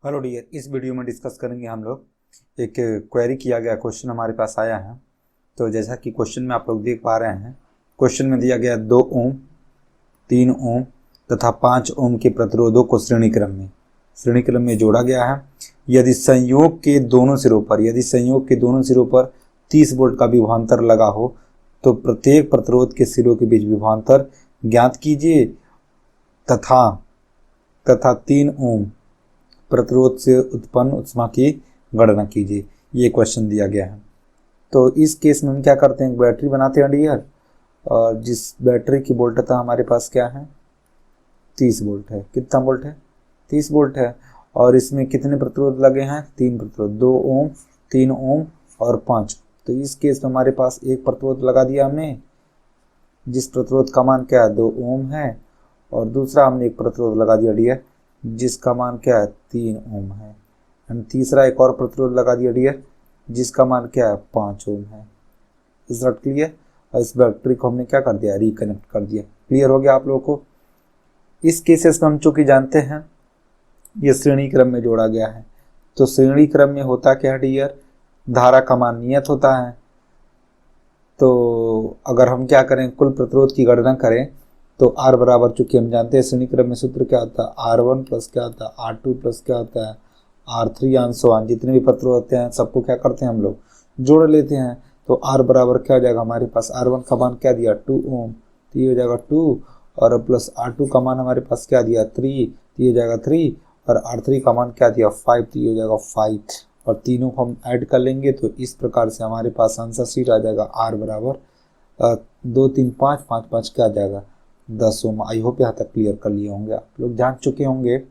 Hello dear, इस video में discuss करेंगे हम लोग एक क्वेरी किया गया क्वेश्चन हमारे पास आया है। तो जैसा कि क्वेश्चन में आप लोग देख पा रहे हैं, क्वेश्चन में दिया गया 2 ओम, 3 ओम तथा 5 ओम के प्रतिरोधों को श्रेणी क्रम में जोड़ा गया है। यदि संयोग के दोनों सिरों पर 30 वोल्ट का विभवांतर लगा हो तो प्रत्येक प्रतिरोध के सिरों के बीच विभवांतर ज्ञात कीजिए तथा 3 ओम प्रतिरोध से उत्पन्न ऊष्मा की गणना कीजिए। ये क्वेश्चन दिया गया है। तो इस केस में हम क्या करते हैं, बैटरी बनाते हैं डियर, और जिस बैटरी की वोल्टता हमारे पास क्या है, 30 वोल्ट है। कितना वोल्ट है, 30 वोल्ट है। और इसमें कितने प्रतिरोध लगे हैं, 3 प्रतिरोध, 2 ओम, 3 ओम और 5। तो इस केस में हमारे पास एक प्रतिरोध लगा दिया हमने, जिस प्रतिरोध का मान क्या है, 2 ओम है। और दूसरा हमने एक प्रतिरोध लगा दिया डियर, जिसका मान क्या है, 3 ओम है। एंड तीसरा एक और प्रतिरोध लगा दिया डियर, जिसका मान क्या है, 5 ओम है। Is not clear. और इस बैटरी को हमने क्या कर दिया, रिकनेक्ट कर दिया। क्लियर हो गया आप लोगों को। इस केसेस में हम चूंकि जानते हैं ये श्रेणी क्रम में जोड़ा गया है, तो श्रेणी क्रम में होता क्या है डियर, धारा का मान नियत होता है। तो अगर हम क्या करें, कुल प्रतिरोध की गणना करें तो R बराबर, चूंकि हम जानते हैं श्रेणी क्रम में सूत्र क्या होता है, R1 प्लस क्या होता है, R2 प्लस क्या होता है, R3 अंशवान, जितने भी प्रतिरोध होते हैं सबको क्या करते हैं हम लोग, जोड़ लेते हैं। तो R बराबर क्या हो जाएगा हमारे पास, R1 का मान क्या दिया, 2 ओम, तो ये हो जाएगा 2, और प्लस R2 का मान हमारे पास क्या दिया, 3, तो ये हो जाएगा 3, और R3 का मान क्या दिया, 5, तो ये हो जाएगा 5। और तीनों को हम ऐड कर लेंगे तो इस प्रकार से हमारे पास आंसर शीट आ जाएगा। R बराबर 2 3 5 5 5 क्या आ जाएगा, 10 ओम। आई होप यहाँ तक क्लियर कर लिए होंगे, आप लोग जान चुके होंगे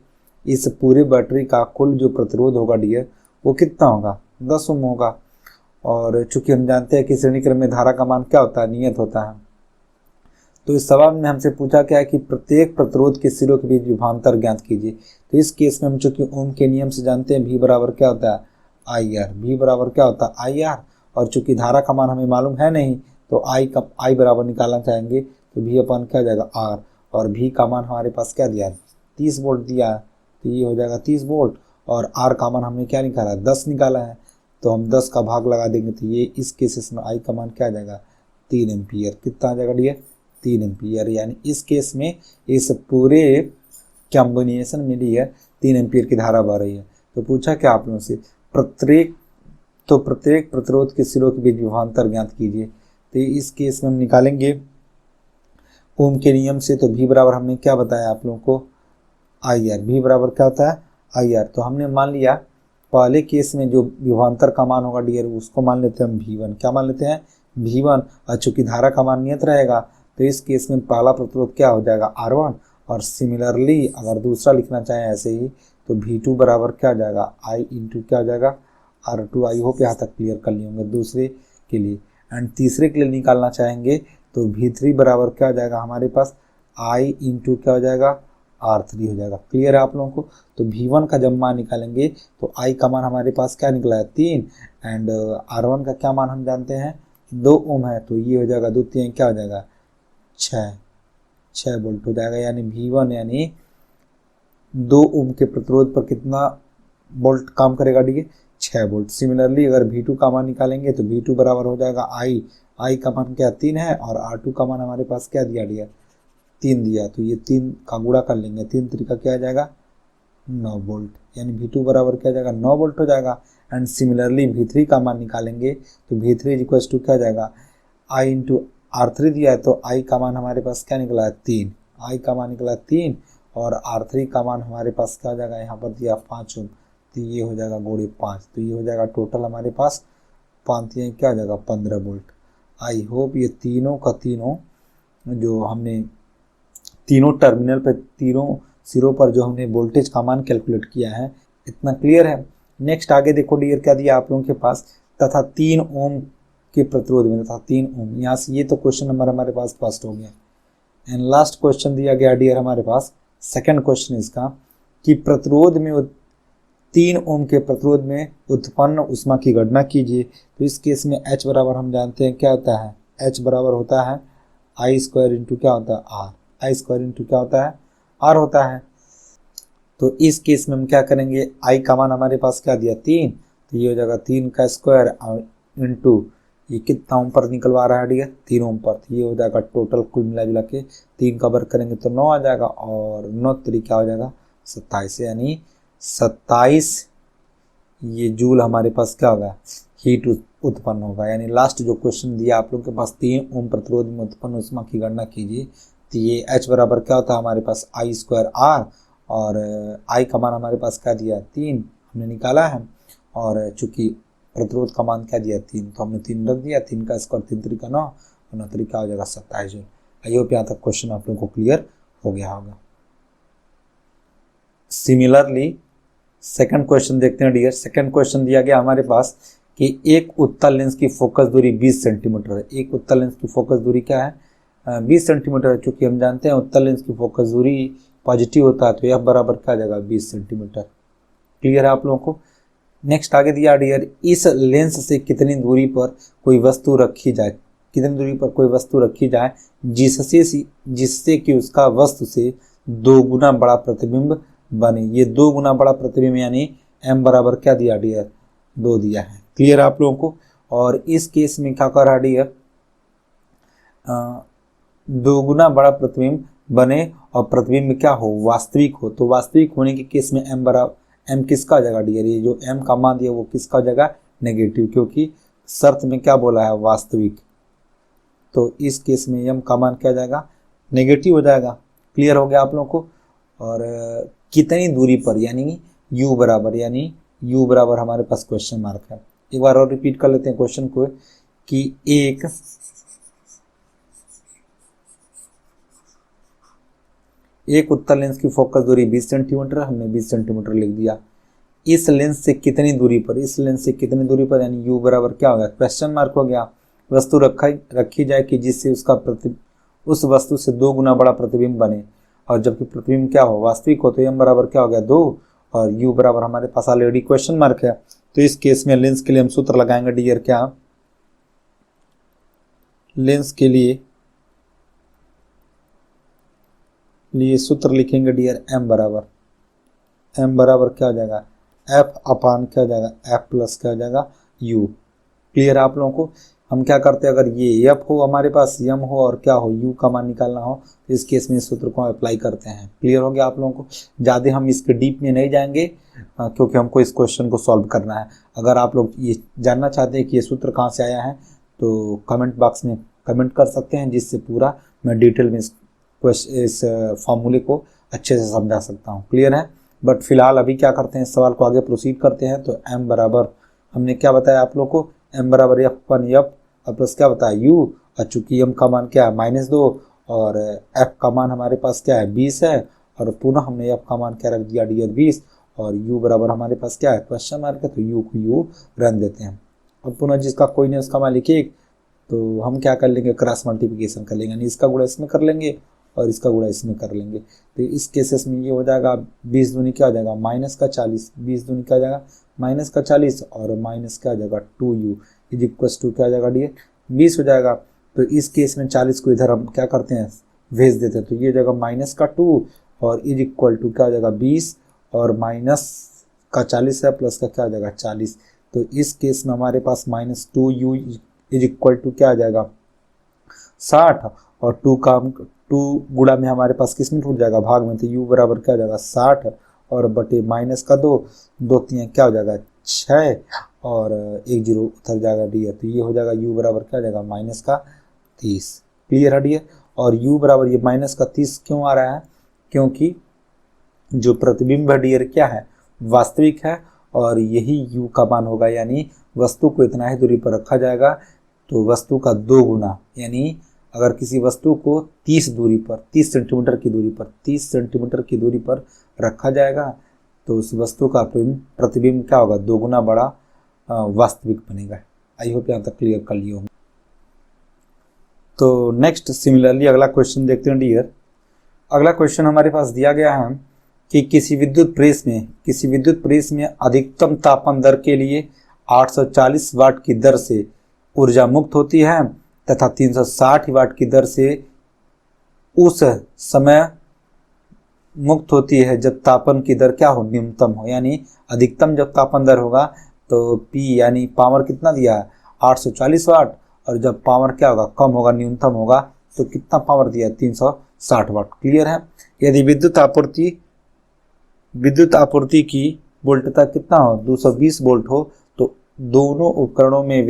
इस पूरे बैटरी का कुल जो प्रतिरोध होगा डियर, वो कितना होगा, 10 ओम होगा। और चूंकि हम जानते हैं कि श्रेणी क्रम में धारा का मान क्या होता है, नियत होता है। तो इस सवाल में हमसे पूछा क्या है कि प्रत्येक प्रतिरोध के सिरों के बीच विभवांतर ज्ञात कीजिए। तो इस केस में हम चूंकि ओम के नियम से जानते हैं V बराबर क्या होता है, IR। V बराबर क्या होता है, IR। और चूंकि धारा का मान हमें मालूम है नहीं, तो I बराबर निकालना चाहेंगे तो V अपन क्या जाएगा, R। और V का मान हमारे पास क्या दिया है, 30 वोल्ट दिया है, तो ये हो जाएगा 30 वोल्ट। और R का मान हमने क्या निकाला है, 10 निकाला है, तो हम 10 का भाग लगा देंगे, तो ये इस केसेस में I का मान क्या आ जाएगा, 3 एम्पियर। कितना आ जाएगा डियर, 3 एम्पियर। यानी इस केस में इस पूरे कॉम्बिनेशन में डियर 3 एम्पियर की धारा बह रही है। तो पूछा क्या आप लोगों से, प्रत्येक प्रतिरोध के सिरों के बीच विभवांतर ज्ञात कीजिए। तो इस केस में हम निकालेंगे ओम के नियम से। तो V बराबर हमने क्या बताया आप लोगों को, IR। V बराबर क्या होता है, IR। तो हमने मान लिया पहले केस में जो विभवांतर का मान होगा डियर, उसको मान लेते हैं हम V1। क्या मान लेते हैं, V1। और चूंकि धारा का मान नियत रहेगा तो इस केस में पहला प्रतिरोध क्या हो जाएगा, R1। और सिमिलरली अगर दूसरा लिखना चाहें ऐसे ही, तो V2 बराबर क्या हो जाएगा, I इंटू क्या हो जाएगा, R2। आई होप यहाँ तक क्लियर कर लिए होंगे दूसरे के लिए। एंड तीसरे के लिए निकालना चाहेंगे तो V3 बराबर क्या हो जाएगा हमारे पास, I इंटू क्या हो जाएगा, R3 हो जाएगा। क्लियर है आप लोगों को। तो V1 का जब मान निकालेंगे तो I का मान हमारे पास क्या निकला है, 3। एंड R1 का क्या मान हम जानते हैं, 2 ओम है, तो ये हो जाएगा 2 3 क्या हो जाएगा, 6 वोल्ट हो जाएगा। यानी V1 यानी 2 ओम के प्रतिरोध पर कितना वोल्ट काम करेगा डी, 6 वोल्ट। सिमिलरली अगर V2 का मान निकालेंगे तो V2 बराबर हो जाएगा I का मान क्या 3 है, और R2 का मान हमारे पास क्या दिया डियर, 3 दिया। तो ये 3 का गुणा कर लेंगे, 3 तरीका क्या आ जाएगा, 9 वोल्ट। यानी V2 बराबर क्या जाएगा, 9 वोल्ट हो जाएगा। एंड सिमिलरली V3 का मान निकालेंगे तो V3 इक्वल्स टू क्या जाएगा, I इंटू R3 दिया है, तो I का मान हमारे पास क्या निकला है, 3। I का मान निकला 3, और R3 का मान हमारे पास क्या हो जाएगा, यहाँ पर दिया 5 ओम, तो ये हो जाएगा गुणे 5। तो ये हो जाएगा टोटल हमारे पास 5 क्या हो जाएगा, 15 वोल्ट। आई होप ये तीनों का तीनों जो हमने तीनों टर्मिनल पर, तीनों सिरों पर जो हमने वोल्टेज का मान कैलकुलेट किया है, इतना क्लियर है। नेक्स्ट आगे देखो डियर क्या दिया आप लोगों के पास, तथा 3 ओम के प्रतिरोध में, तथा 3 ओम। यहाँ से ये तो क्वेश्चन नंबर हमारे पास फर्स्ट हो गया। एंड लास्ट क्वेश्चन दिया गया डियर हमारे पास, सेकंड क्वेश्चन इसका, कि प्रतिरोध में 3 ओम के प्रतिरोध में उत्पन्न ऊष्मा की गणना कीजिए। तो इस केस में H बराबर हम जानते हैं क्या होता है, H बराबर होता है I स्क्वायर इंटू क्या होता है, R। I स्क्वायर इंटू क्या होता है, R होता है। तो इस केस में हम क्या करेंगे, आई का मान हमारे पास क्या दिया 3, तो ये हो जाएगा 3 का स्क्वायर इंटू ये कितना ओम पर निकलवा रहा है डियर 3 ओम पर, तो ये हो जाएगा टोटल कुल मिला जुला के 3 का वर्ग करेंगे तो 9 आ जाएगा और 9 3 क्या हो जाएगा 27, यानी 27 ये जूल हमारे पास क्या होगा हीट उत्पन्न होगा। यानी लास्ट जो क्वेश्चन दिया आप लोग के पास 3 ओम प्रतिरोध में उत्पन्न ऊष्मा की गणना कीजिए, तो ये H बराबर क्या होता है हमारे पास आई स्क्वायर आर, और आई का मान हमारे पास क्या दिया 3 हमने निकाला है, और चूंकि प्रतिरोध का मान क्या दिया 3 तो हमने 3 रख दिया, 3 का स्क्वायर 3 3 का 9 और 9 3 क्या हो जाएगा 27 जूल। आई होप यहाँ तक क्वेश्चन आप लोगों को क्लियर हो गया होगा। सिमिलरली सेकंड क्वेश्चन देखते हैं डियर। सेकंड क्वेश्चन दिया गया हमारे पास कि एक उत्तल लेंस की फोकस दूरी 20 सेंटीमीटर है। एक उत्तल लेंस की फोकस दूरी क्या है 20 सेंटीमीटर है। चूंकि हम जानते हैं उत्तल लेंस की फोकस दूरी पॉजिटिव होता है तो यह बराबर क्या आ जाएगा 20 सेंटीमीटर। क्लियर है आप लोगों को। नेक्स्ट आगे दिया डियर, इस लेंस से कितनी दूरी पर कोई वस्तु रखी जाए, कितनी दूरी पर कोई वस्तु रखी जाए जिससे कि उसका वस्तु से 2 गुना बड़ा प्रतिबिंब बने। ये 2 गुना बड़ा प्रतिबिंब यानी m बराबर क्या दिया डियर 2 दिया है। क्लियर है आप लोगों को। और इस केस में क्या कर रहा डियर 2 गुना बड़ा प्रतिबिंब बने और प्रतिबिंब क्या हो वास्तविक हो, तो वास्तविक होने के केस में m बराबर m किसका आ जाएगा डियर, ये जो m का मान दिया वो किसका हो जाएगा नेगेटिव, क्योंकि शर्त में क्या बोला है वास्तविक, तो इस केस में m का मान क्या आ जाएगा नेगेटिव हो जाएगा। क्लियर हो गया आप लोगों को। और कितनी दूरी पर यानी u बराबर, यानी u बराबर हमारे पास क्वेश्चन मार्क है। एक बार और रिपीट कर लेते हैं क्वेश्चन को कि एक उत्तल लेंस की फोकस दूरी 20 सेंटीमीटर, हमने 20 सेंटीमीटर लिख दिया। इस लेंस से कितनी दूरी पर, इस लेंस से कितनी दूरी पर यानी u बराबर क्या हो गया क्वेश्चन मार्क हो गया। वस्तु रखी जाए कि जिससे उस वस्तु से 2 गुना बड़ा प्रतिबिंब बने, और जबकि प्रतिबिंब क्या हो वास्तविक हो, तो m बराबर क्या हो गया 2 और u बराबर हमारे पास ऑलरेडी क्वेश्चन मार्क है। तो इस केस में लेंस के लिए हम सूत्र लगाएंगे डियर, क्या लेंस के लिए सूत्र लिखेंगे डियर m बराबर क्या हो जाएगा f अपान क्या हो जाएगा f प्लस क्या हो जाएगा u। क्लियर है आप लोगों को। हम क्या करते हैं, अगर ये f हो हमारे पास m हो और क्या हो u का मान निकालना हो, तो इस केस में इस सूत्र को अप्लाई करते हैं। क्लियर हो गया आप लोगों को। ज़्यादा हम इसके डीप में नहीं जाएंगे क्योंकि हमको इस क्वेश्चन को सॉल्व करना है। अगर आप लोग ये जानना चाहते हैं कि ये सूत्र कहाँ से आया है तो कमेंट बॉक्स में कमेंट कर सकते हैं, जिससे पूरा मैं डिटेल में इस फॉर्मूले को अच्छे से समझा सकता हूँ। क्लियर है। बट फिलहाल अभी क्या करते हैं, सवाल को आगे प्रोसीड करते हैं। तो m बराबर हमने क्या बताया आप लोग को, m बराबर f अपन f और प्लस क्या बताया u, और चूंकि m का मान क्या है -2 और f का मान हमारे पास क्या है 20 है, और पुनः हमने f का मान क्या रख दिया डियर 20, और u बराबर हमारे पास क्या है क्वेश्चन मार्क है, तो u को u रन देते हैं। अब पुनः जिसका कोई नहीं उसका मान लिखिए, तो हम क्या कर लेंगे क्रॉस मल्टीप्लिकेशन कर लेंगे, यानी इसका गुणा इसमें कर लेंगे और इसका गुणा इसमें कर लेंगे। तो इस केसेस में ये हो जाएगा 20 दूनी क्या हो जाएगा -40, 20 दूनी क्या हो जाएगा -40 और माइनस क्या हो जाएगा 2u इज इक्वल्स टू क्या हो जाएगा डियर 20 हो जाएगा। तो इस केस में 40 को इधर हम क्या करते हैं भेज देते हैं, तो ये हो जाएगा -2 और इज इक्वल टू क्या हो जाएगा 20 और -40 है प्लस का क्या हो जाएगा 40। तो इस केस में हमारे पास -2u इज इक्वल टू क्या आ जाएगा 60, और 2 गुणा में हमारे पास किस में टूट जाएगा भाग में, तो u बराबर क्या हो जाएगा 60 और बटे -2 2 3 क्या हो जाएगा 6 और 1 0 उतर जाएगा डियर। तो ये हो जाएगा u बराबर क्या हो जाएगा -30। क्लियर है डियर। और u बराबर ये -30 क्यों आ रहा है, क्योंकि जो प्रतिबिंब है डियर क्या है वास्तविक है, और यही u का मान होगा, यानी वस्तु को इतना ही दूरी पर रखा जाएगा, तो वस्तु का 2 गुना, यानी अगर किसी वस्तु को 30 सेंटीमीटर की दूरी पर रखा जाएगा, तो उस वस्तु का प्रतिबिंब क्या होगा 2 गुना बड़ा वास्तविक बनेगा। आई होप यहाँ तक क्लियर कर लिए होंगे। तो नेक्स्ट सिमिलरली अगला क्वेश्चन देखते हैं डियर। अगला क्वेश्चन हमारे पास दिया गया है कि किसी विद्युत प्रेस में अधिकतम तापमान दर के लिए 840 वाट की दर से ऊर्जा मुक्त होती है तथा 360 वाट की दर से उस समय मुक्त होती है जब तापन की दर क्या हो, न्यूनतम हो। यानी अधिकतम जब तापन दर होगा तो P यानी पावर कितना दिया है 840 वाट, और जब पावर क्या होगा कम होगा, न्यूनतम होगा, तो कितना पावर दिया है 360 वाट। क्लियर है। यदि विद्युत आपूर्ति की वोल्टता कितना हो 220 वोल्ट हो, तो दोनों उपकरणों में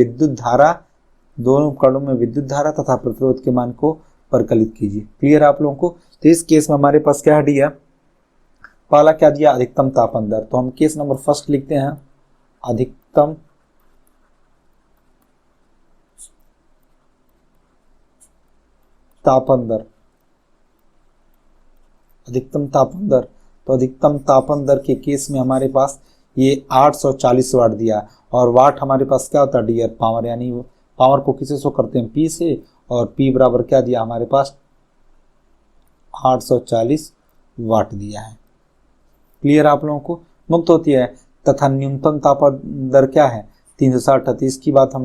विद्युत धारा तथा प्रतिरोध के मान को परिकलित कीजिए। क्लियर है आप लोगों को। तो इस केस में हमारे पास क्या दिया, पहला क्या दिया अधिकतम तापन दर, तो हम केस नंबर फर्स्ट लिखते हैं अधिकतम तापन दर। तो अधिकतम तापन दर के केस में हमारे पास ये 840 वाट दिया, और वाट हमारे पास क्या होता है डियर, पावर। यानी पावर को किसे शो करते हैं, P से, और P बराबर क्या दिया हमारे पास 840 वाट दिया है। क्लियर आप लोगों को। मुक्त होती है तथा न्यूनतम तापन दर क्या है 360 है। तो इसकी बात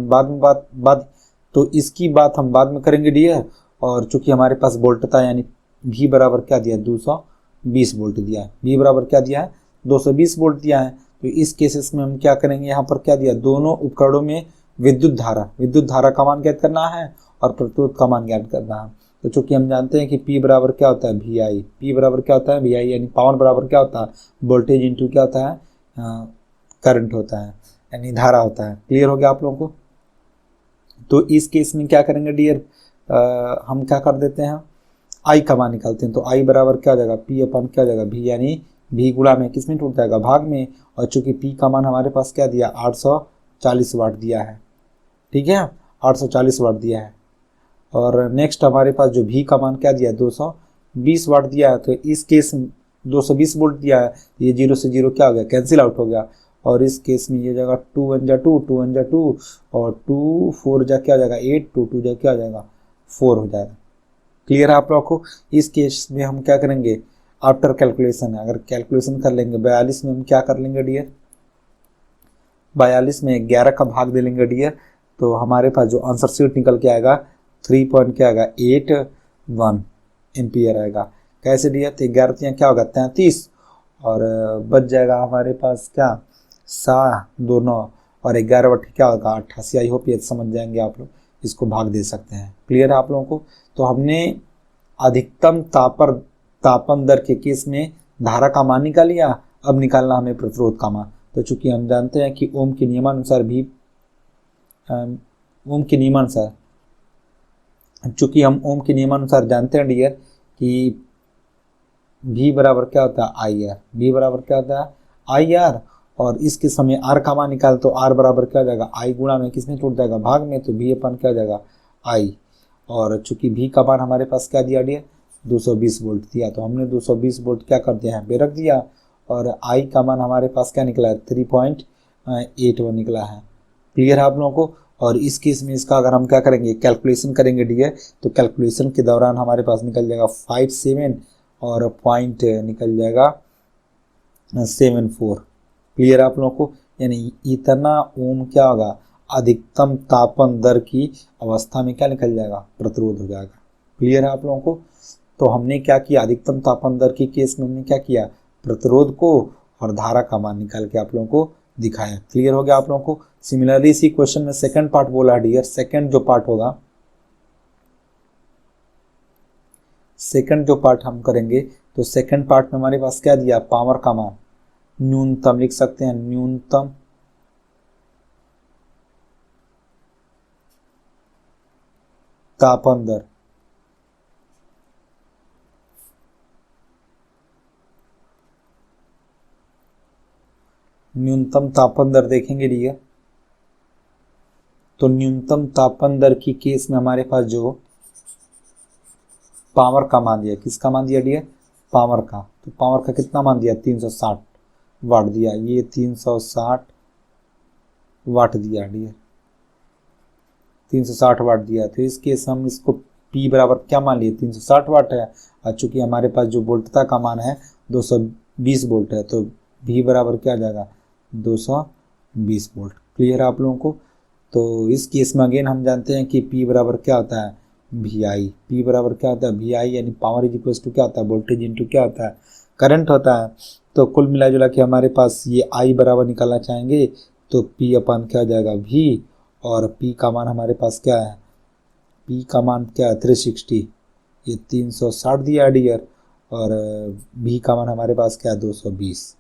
हम बाद में करेंगे डियर। और चूंकि हमारे पास वोल्टता यानी V बराबर क्या दिया 220 वोल्ट दिया है, V बराबर क्या दिया है 220 वोल्ट दिया है। तो इस केसेस में हम क्या करेंगे, यहाँ पर क्या दिया, दोनों उपकरणों में विद्युत धारा का मान ज्ञात करना है और प्रतिरोध का मान ज्ञात करना है। तो चूंकि हम जानते हैं कि P बराबर क्या होता है VI, P बराबर क्या होता है VI, यानी पावर बराबर क्या होता है वोल्टेज इंटू क्या होता है करंट होता है, यानी धारा होता है। क्लियर हो गया आप लोगों को। तो इस केस में क्या करेंगे डियर, हम क्या कर देते हैं I का मान निकालते हैं। तो I बराबर क्या हो जाएगा P अपन क्या हो जाएगा V, यानी V गुणा में किस में टूट जाएगा भाग में, और चूंकि P का मान हमारे पास क्या दिया 840 वाट दिया है। ठीक है, 840 वाट दिया है। और नेक्स्ट हमारे पास जो V का मान क्या दिया 220 वाट दिया है। तो इस केस 220 वोल्ट दिया है, ये 0 से 0 क्या हो गया कैंसिल आउट हो गया, और इस केस में ये जगह 2 1 जा 2 2 1 जा 2 और 2 4 जा क्या हो जाएगा 8 2 2 जा क्या हो जाएगा 4 हो जाएगा। क्लियर है आप लोगों को। इस केस में हम क्या करेंगे आफ्टर कैलकुलेशन, अगर कैलकुलेशन कर लेंगे 42 में हम क्या कर लेंगे डियर, 42 में 11 का भाग दे लेंगे डियर, तो हमारे पास जो आंसर शीट निकल के आएगा 3.81 एम्पियर आएगा। कैसे डियर, तो 11 क्या होगा 33, और बच जाएगा हमारे पास क्या 729, और 11 बटे क्या होगा 88। आई होप ये समझ जाएंगे आप लोग, इसको भाग दे सकते हैं। क्लियर है आप लोगों को। तो हमने अधिकतम तापन दर के केस में धारा का मान निकाल लिया, अब निकालना हमें प्रतिरोध का मान। तो चूंकि हम जानते हैं कि ओम के नियमानुसार चूंकि हम ओम के नियमानुसार जानते हैं डियर कि V बराबर क्या होता है IR, V बराबर क्या होता है IR, और इसके समय R का मान निकाल तो R बराबर क्या हो जाएगा I गुणा में किसमें टूट जाएगा भाग में, तो V अपन क्या हो जाएगा I, और चूंकि V का मान हमारे पास क्या दिया डियर 220 वोल्ट दिया, तो हमने 220 वोल्ट क्या कर दिया है पे रख दिया, और I का मान हमारे पास क्या निकला है 3.81 निकला है। क्लियर है आप लोगों को। और इस केस में इसका अगर हम क्या करेंगे कैलकुलेशन करेंगे डियर, तो कैलकुलेशन के दौरान हमारे पास निकल जाएगा 57 और पॉइंट निकल जाएगा 74। क्लियर आप लोगों को। यानी इतना ओम क्या होगा अधिकतम तापन दर की अवस्था में क्या निकल जाएगा प्रतिरोध हो जाएगा। क्लियर है आप लोगों को। तो हमने क्या किया अधिकतम तापन दर की केस में हमने क्या किया प्रतिरोध को और धारा का मान निकाल के आप लोगों को दिखाया। क्लियर हो गया आप लोगों को। सिमिलरली इसी क्वेश्चन में सेकंड पार्ट बोला डियर, सेकंड जो पार्ट हम करेंगे, तो सेकंड पार्ट में हमारे पास क्या दिया पावर का मान न्यूनतम लिख सकते हैं, न्यूनतम तापन दर, न्यूनतम तापन दर देखेंगे डियर। तो न्यूनतम तापन दर की केस में हमारे पास जो पावर का मान दिया, किसका मान दिया डियर पावर का, तो पावर का कितना मान दिया 360 वाट दिया, ये 360 वाट दिया डियर 360 वाट दिया। तो इस केस हम इसको P बराबर क्या मान लिए 360 वाट है, और चूंकि हमारे पास जो वोल्टता का मान है 220 वोल्ट है, तो V बराबर क्या आ जाएगा 220 वोल्ट। क्लियर है आप लोगों को। तो इस केस में अगेन हम जानते हैं कि P बराबर क्या होता है VI, P बराबर क्या होता है VI, यानी पावर इज इक्वल टू क्या होता है वोल्टेज इंटू क्या होता है करंट होता है। तो कुल मिला जुला के हमारे पास ये आई बराबर निकालना चाहेंगे तो पी अपान क्या हो जाएगा भी, और पी का मान हमारे पास क्या है, पी का मान क्या है 360, ये 360 दिया डियर, और भी का मान हमारे पास क्या है 220।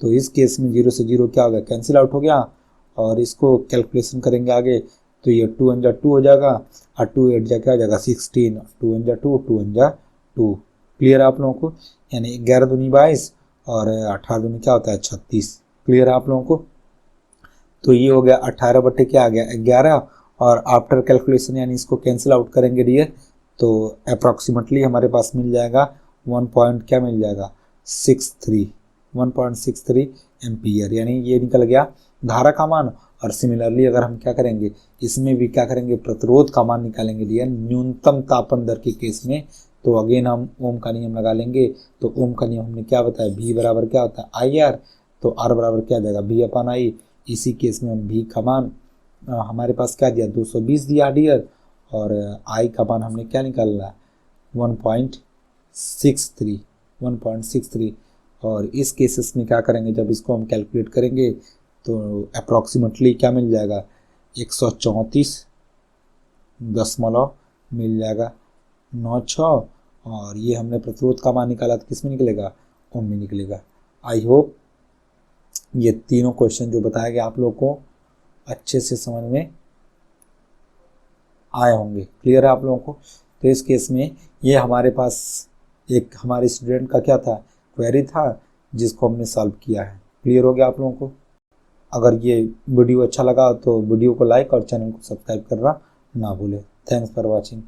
तो इस केस में 0 से 0 क्या हो गया, कैंसिल आउट हो गया, और इसको कैलकुलेशन करेंगे आगे तो ये 2 1 2 हो जाएगा, और 2 8 जा क्या हो जाएगा 16, 2 1 2 2 1 2। क्लियर है आप लोगों को, यानी 11 दूनी 22 और 18 दूनी क्या होता है 36। क्लियर है आप लोगों को। तो ये हो गया 18 बटे क्या आ गया 11, और आफ्टर कैलकुलेशन यानी इसको कैंसिल आउट करेंगे डियर तो अप्रॉक्सीमेटली हमारे पास मिल जाएगा 1 पॉइंट क्या मिल जाएगा 1.63 एम्पियर, यानी ये निकल गया धारा का मान। और सिमिलरली अगर हम क्या करेंगे, इसमें भी क्या करेंगे, प्रतिरोध का मान निकालेंगे डियर न्यूनतम तापन दर के केस में। तो अगेन हम ओम का नियम लगा लेंगे। तो ओम का नियम हमने क्या बताया, भी बराबर क्या होता है आई आर, तो आर बराबर क्या जाएगा भी अपान आई। इसी केस में हम भी का मान हमारे पास क्या दिया 220 दिया डियर, और आई का मान हमने क्या निकालना है 1.63। और इस केसेस में क्या करेंगे, जब इसको हम कैलकुलेट करेंगे तो अप्रॉक्सीमेटली क्या मिल जाएगा 134 मिल जाएगा 96, और ये हमने प्रतिरोध का मान निकाला तो किस में निकलेगा, ओम में निकलेगा। आई होप ये तीनों क्वेश्चन जो बताया गया आप लोग को अच्छे से समझ में आए होंगे। क्लियर है आप लोगों को। तो इस केस में ये हमारे पास एक हमारे स्टूडेंट का क्या था, क्वेरी था, जिसको हमने सॉल्व किया है। क्लियर हो गया आप लोगों को। अगर ये वीडियो अच्छा लगा तो वीडियो को लाइक और चैनल को सब्सक्राइब करना ना भूलें। Thanks for watching.